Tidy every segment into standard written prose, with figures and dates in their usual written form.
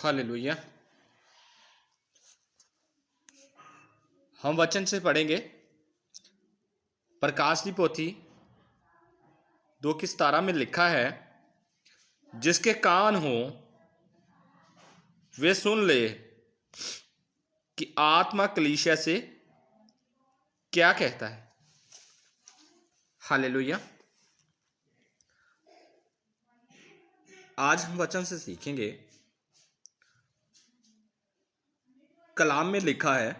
Hallelujah. हम वचन से पढ़ेंगे प्रकाश की पोथी 2:17 में लिखा है, जिसके कान हो वे सुन ले कि आत्मा कलीसिया से क्या कहता है। हालेलुया। आज हम वचन से सीखेंगे, कलाम में लिखा है,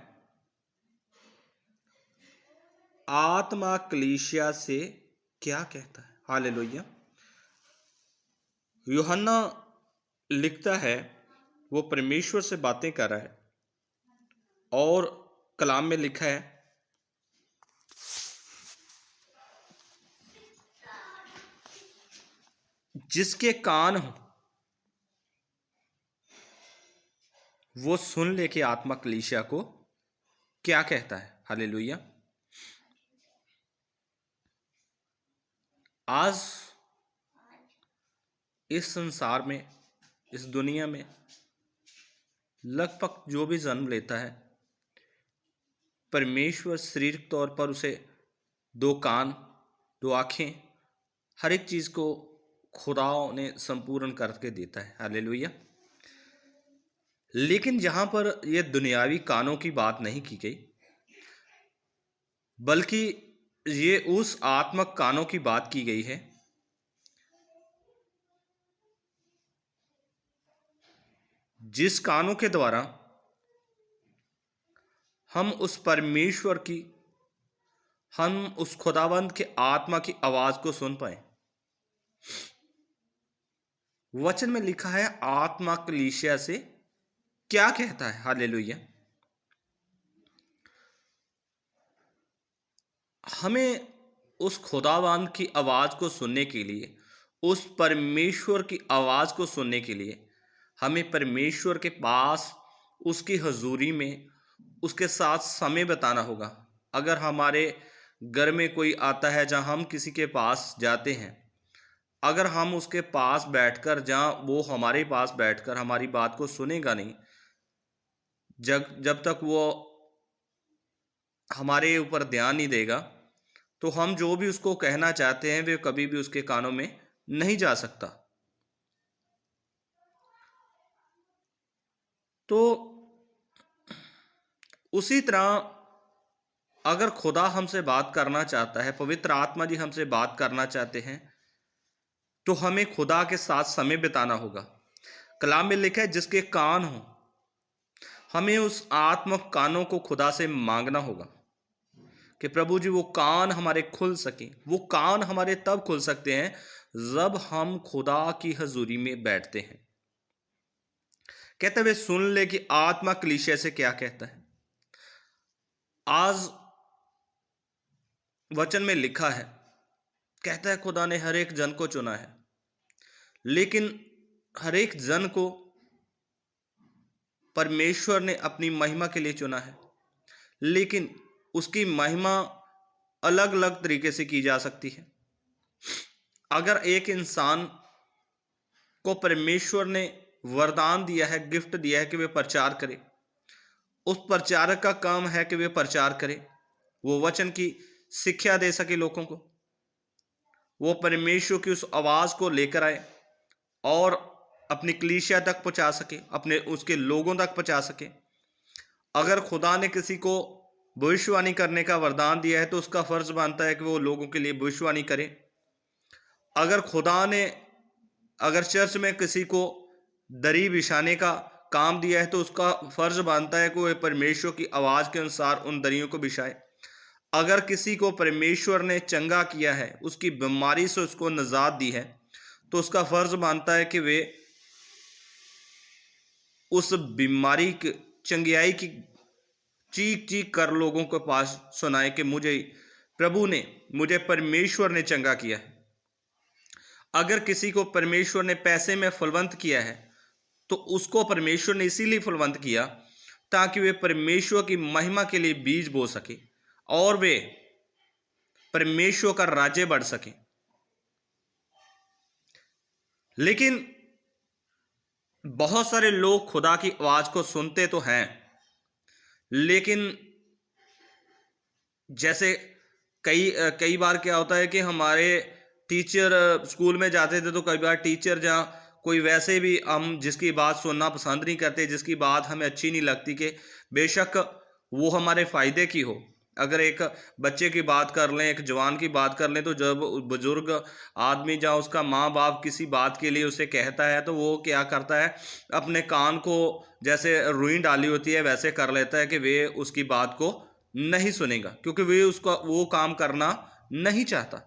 आत्मा कलीसिया से क्या कहता है। हालेलुया। यूहन्ना लिखता है, वो परमेश्वर से बातें कर रहा है और कलाम में लिखा है, जिसके कान हो वो सुन ले कि आत्मा कलीसिया को क्या कहता है। हालेलुया। आज इस संसार में, इस दुनिया में लगभग जो भी जन्म लेता है, परमेश्वर शारीरिक तौर पर उसे 2 कान 2 आँखें हर एक चीज़ को खुदा ने संपूर्ण करके देता है। हालेलुया। लेकिन जहाँ पर यह दुनियावी कानों की बात नहीं की गई, बल्कि ये उस आत्मक कानों की बात की गई है जिस कानों के द्वारा हम उस परमेश्वर की, हम उस खुदावंद के आत्मा की आवाज को सुन पाए। वचन में लिखा है, आत्मा कलीसिया से क्या कहता है। हालेलुया। हमें उस खुदावंद की आवाज को सुनने के लिए, उस परमेश्वर की आवाज को सुनने के लिए हमें परमेश्वर के पास, उसकी हजूरी में, उसके साथ समय बिताना होगा। अगर हमारे घर में कोई आता है, जहाँ हम किसी के पास जाते हैं, अगर हम उसके पास बैठकर, जहाँ वो हमारे पास बैठकर हमारी बात को सुनेगा नहीं, जब तक वो हमारे ऊपर ध्यान नहीं देगा, तो हम जो भी उसको कहना चाहते हैं वे कभी भी उसके कानों में नहीं जा सकता। तो उसी तरह अगर खुदा हमसे बात करना चाहता है, पवित्र आत्मा जी हमसे बात करना चाहते हैं, तो हमें खुदा के साथ समय बिताना होगा। कलाम में लिखा है, जिसके कान हो, हमें उस आत्मक कानों को खुदा से मांगना होगा कि प्रभु जी वो कान हमारे खुल सके। वो कान हमारे तब खुल सकते हैं जब हम खुदा की हजूरी में बैठते हैं। कहते हुए सुन ले कि आत्मा कलीसिया से क्या कहता है। आज वचन में लिखा है, कहता है खुदा ने हर एक जन को चुना है, लेकिन हर एक जन को परमेश्वर ने अपनी महिमा के लिए चुना है, लेकिन उसकी महिमा अलग अलग तरीके से की जा सकती है। अगर एक इंसान को परमेश्वर ने वरदान दिया है, गिफ्ट दिया है कि वे प्रचार करे, उस प्रचारक का काम है कि वे प्रचार करे, वो वचन की शिक्षा दे सके लोगों को, वो परमेश्वर की उस आवाज को लेकर आए और अपनी कलीसिया तक पहुंचा सके, अपने उसके लोगों तक पहुंचा सके। अगर खुदा ने किसी को भविष्यवाणी करने का वरदान दिया है, तो उसका फर्ज बनता है कि वो लोगों के लिए भविष्यवाणी करे। अगर खुदा ने, अगर चर्च में किसी को दरी बिछाने का काम दिया है, तो उसका फर्ज बनता है कि वह परमेश्वर की आवाज के अनुसार उन दरियों को बिछाए। अगर किसी को परमेश्वर ने चंगा किया है, उसकी बीमारी से उसको निजात दी है, तो उसका फर्ज बनता है कि वे उस बीमारी की चंगियाई की चीख चीख कर लोगों के पास सुनाए कि मुझे प्रभु ने, मुझे परमेश्वर ने चंगा किया है। अगर किसी को परमेश्वर ने पैसे में फलवंत किया है, तो उसको परमेश्वर ने इसीलिए फलवंत किया ताकि वे परमेश्वर की महिमा के लिए बीज बो सके और वे परमेश्वर का राज्य बढ़ सके। लेकिन बहुत सारे लोग खुदा की आवाज को सुनते तो हैं, लेकिन जैसे कई बार क्या होता है कि हमारे टीचर स्कूल में जाते थे, तो कई बार टीचर जहाँ कोई वैसे भी हम जिसकी बात सुनना पसंद नहीं करते, जिसकी बात हमें अच्छी नहीं लगती, कि बेशक वो हमारे फ़ायदे की हो। अगर एक बच्चे की बात कर लें, एक जवान की बात कर लें, तो जब बुजुर्ग आदमी जहाँ उसका माँ बाप किसी बात के लिए उसे कहता है, तो वो क्या करता है, अपने कान को जैसे रुई डाली होती है वैसे कर लेता है कि वे उसकी बात को नहीं सुनेगा, क्योंकि वे उसका वो काम करना नहीं चाहता।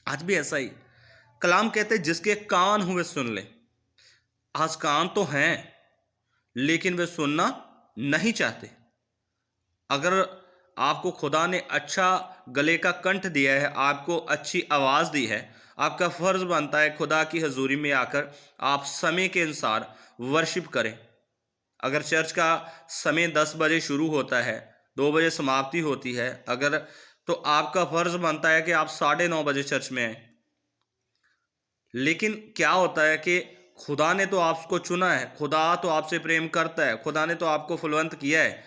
आज भी ऐसा ही कलाम कहते हैं, जिसके कान हुए सुन ले। आज कान तो हैं, लेकिन वे सुनना नहीं चाहते। अगर आपको खुदा ने अच्छा गले का कंठ दिया है, आपको अच्छी आवाज़ दी है, आपका फ़र्ज़ बनता है खुदा की हजूरी में आकर आप समय के अनुसार वर्शिप करें। अगर चर्च का समय 10 बजे शुरू होता है, 2 बजे समाप्ति होती है, अगर तो आपका फ़र्ज़ बनता है कि आप 9:30 बजे चर्च में आएँ। लेकिन क्या होता है कि खुदा ने तो आपको चुना है, खुदा तो आपसे प्रेम करता है, खुदा ने तो आपको फुलवंत किया है,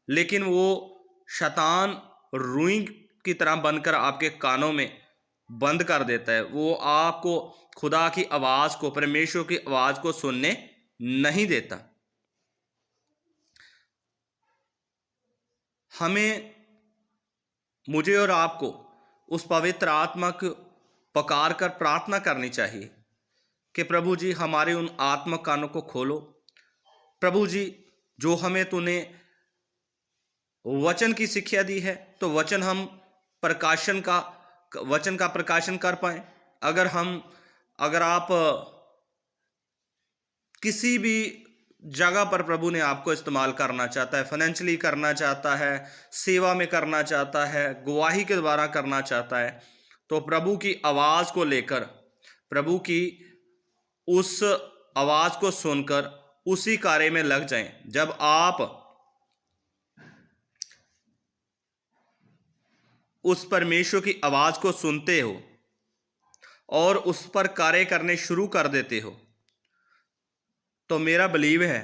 लेकिन वो शैतान रुई की तरह बनकर आपके कानों में बंद कर देता है। वो आपको खुदा की आवाज़ को, परमेश्वर की आवाज़ को सुनने नहीं देता। हमें, मुझे और आपको उस पवित्र आत्मा को पकार कर प्रार्थना करनी चाहिए कि प्रभु जी हमारे उन आत्मा कानों को खोलो। प्रभु जी, जो हमें तूने वचन की शिक्षा दी है, तो वचन का प्रकाशन कर पाए। अगर आप किसी भी जगह पर प्रभु ने आपको इस्तेमाल करना चाहता है, फाइनेंशियली करना चाहता है, सेवा में करना चाहता है, गवाही के द्वारा करना चाहता है, तो प्रभु की आवाज़ को लेकर, प्रभु की उस आवाज़ को सुनकर उसी कार्य में लग जाएं। जब आप उस परमेश्वर की आवाज़ को सुनते हो और उस पर कार्य करने शुरू कर देते हो, तो मेरा बिलीव है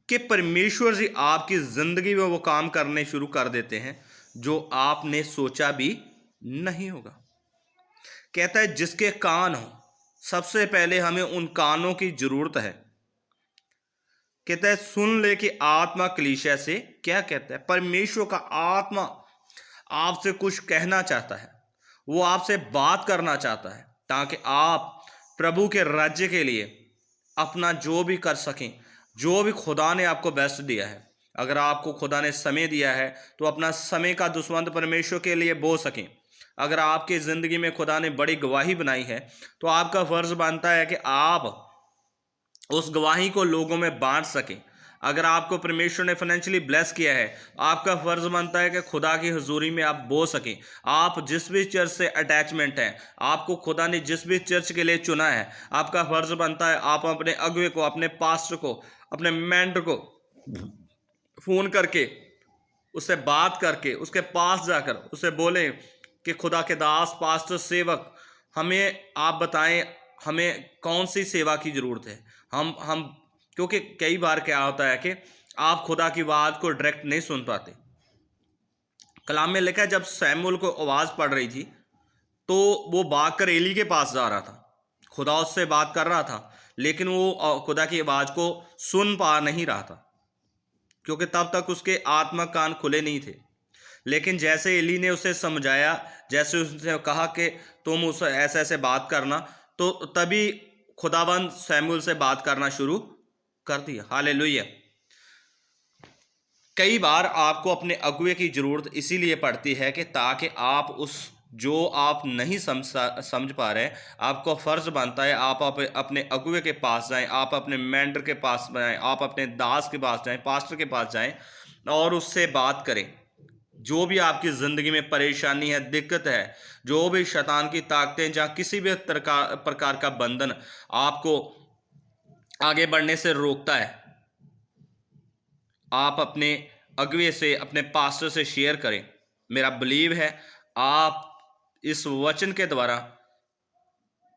कि परमेश्वर जी आपकी जिंदगी में वो काम करने शुरू कर देते हैं जो आपने सोचा भी नहीं होगा। कहता है जिसके कान हो, सबसे पहले हमें उन कानों की जरूरत है। कहता है सुन ले कि आत्मा कलीसिया से क्या कहता है। परमेश्वर का आत्मा आपसे कुछ कहना चाहता है, वो आपसे बात करना चाहता है, ताकि आप प्रभु के राज्य के लिए अपना जो भी कर सकें, जो भी खुदा ने आपको बेस्ट दिया है। अगर आपको खुदा ने समय दिया है, तो अपना समय का दुष्वंत परमेश्वर के लिए बो सकें। अगर आपकी ज़िंदगी में खुदा ने बड़ी गवाही बनाई है, तो आपका फ़र्ज़ बनता है कि आप उस गवाही को लोगों में बांट सकें। अगर आपको परमेश्वर ने फाइनेंशियली ब्लेस किया है, आपका फ़र्ज़ बनता है कि खुदा की हुजूरी में आप बो सकें। आप जिस भी चर्च से अटैचमेंट है, आपको खुदा ने जिस भी चर्च के लिए चुना है, आपका फ़र्ज़ बनता है आप अपने अगुवे को, अपने पास्टर को, अपने मेंटर को फ़ोन करके, उससे बात करके, उसके पास जाकर उसे बोलें कि खुदा के दास, पास्टर, सेवक, हमें आप बताएं हमें कौन सी सेवा की ज़रूरत है। हम क्योंकि कई बार क्या होता है कि आप खुदा की बात को डायरेक्ट नहीं सुन पाते। कलाम में लिखा है जब सैमुअल को आवाज़ पड़ रही थी, तो वो भागकर एली के पास जा रहा था। खुदा उससे बात कर रहा था, लेकिन वो खुदा की आवाज़ को सुन पा नहीं रहा था, क्योंकि तब तक उसके आत्मा कान खुले नहीं थे। लेकिन जैसे एली ने उसे समझाया, जैसे उसने कहा कि तुम उस ऐसे ऐसे बात करना, तो तभी खुदाबंद सैमुअल से बात करना शुरू कर दिया। हालेलुया। कई बार आपको अपने अगुवे की ज़रूरत इसीलिए पड़ती है कि ताकि आप उस जो आप नहीं समझ पा रहे, आपको फ़र्ज़ बनता है आप अपने अगुवे के पास जाएं, आप अपने मेंटर के पास जाएं, आप अपने दास के पास जाएं, पास्टर के पास जाएं और उससे बात करें। जो भी आपकी ज़िंदगी में परेशानी है, दिक्कत है, जो भी शैतान की ताकतें या किसी भी प्रकार का बंधन आपको आगे बढ़ने से रोकता है, आप अपने अगुवे से, अपने पास्टर से शेयर करें। मेरा बिलीव है आप इस वचन के द्वारा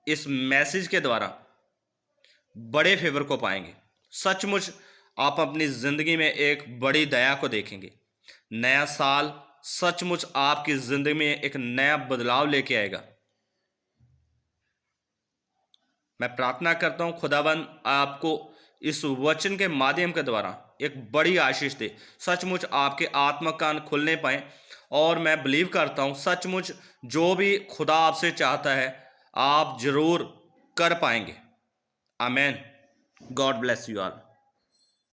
इस मैसेज के द्वारा बड़े फेवर को पाएंगे। सचमुच आप अपनी ज़िंदगी में एक बड़ी दया को देखेंगे। नया साल सचमुच आपकी ज़िंदगी में एक नया बदलाव लेके आएगा। मैं प्रार्थना करता हूं खुदाबंद आपको इस वचन के माध्यम के द्वारा एक बड़ी आशीष दे। सचमुच आपके आत्मा कान खुलने पाए और मैं बिलीव करता हूं सचमुच जो भी खुदा आपसे चाहता है आप जरूर कर पाएंगे। Amen. God bless you all.